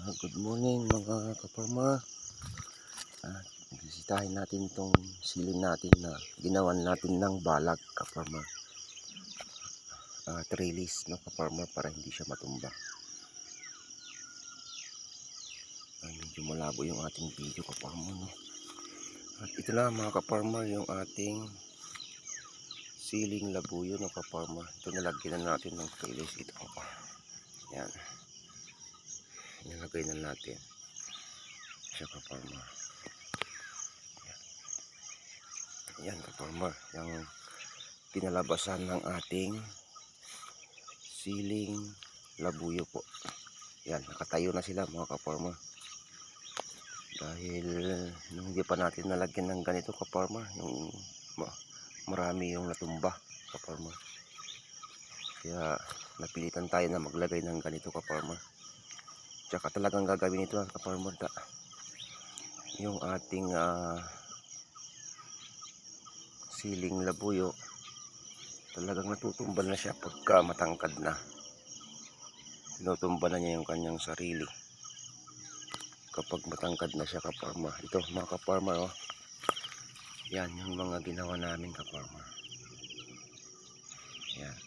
Good morning mga ka-farmer. Bisitahin natin itong siling natin na ginawan natin ng balag ka-farmer. Trellis no ka-farmer para hindi siya matumba. Medyo malabo yung ating video ka-farmer no. At ito na mga ka-farmer yung ating siling labuyo no ka-farmer. Ito nalagyan na natin ng trellis ito. Yan. Nilagay na natin siya ka-farmer. Yan ka-farmer, yung pinalabasan ng ating siling labuyo po. Yan, nakatayo na sila mga ka-farmer. Dahil nung hindi pa natin nalagyan ng ganito ka-farmer, yung marami yung natumba ka-farmer. Kaya napilitan tayo na maglagay ng ganito ka-farmer. Tsaka talagang gagawin ito ka-farmer, yung ating siling labuyo talagang natutumba na siya pagka matangkad na. Tinutumba na niya yung kanyang sarili kapag matangkad na siya ka-farmer. Ito mga ka-farmer oh. Yan yung mga ginawa namin ka-farmer. Yan.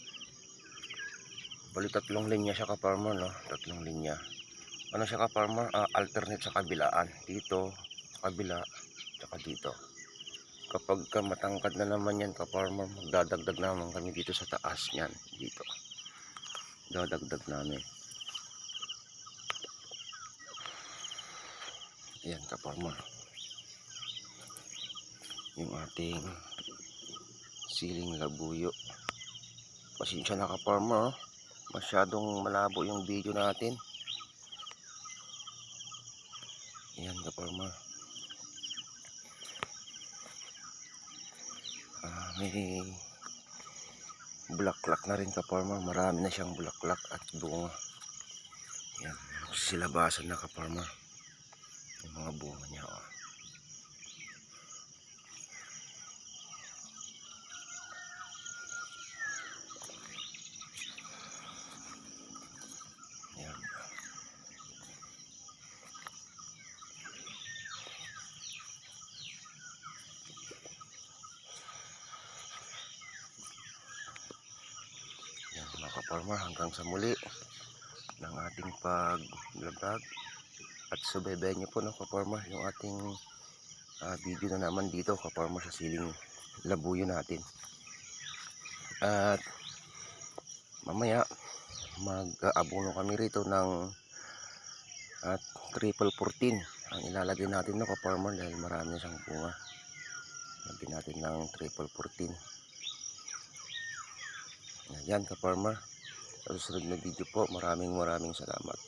Bali tatlong linya siya ka-farmer no. Tatlong linya. Ano siya ka-farmer? Alternate sa kabilaan. Dito, sa kabila, tsaka dito. Kapag matangkad na naman yan ka-farmer, magdadagdag naman kami dito sa taas niyan. Dito. Dadagdag namin. Ayan ka-farmer. Yung ating siling labuyo. Pasensya na ka-farmer. Masyadong malabo yung video natin. Ayan ka-farmer. May bulaklak na rin ka-farmer. Marami na siyang bulaklak at bunga. Ayan. Silabasan na ka-farmer. Yung mga bunga niya oh. Ayan. Ayan mga ka-farmer, hanggang sa muli ng ating pag-vlog. At subaybayan niyo po no ka-farmer yung ating video na naman dito ka-farmer sa siling labuyo natin. At mamaya mag-aabono kami rito ng triple 14 ang ilalagay natin no ka-farmer dahil marami siyang bunga. Lagyan natin ng triple 14. Yan ka-farmer. Sa susunod na video po, maraming salamat.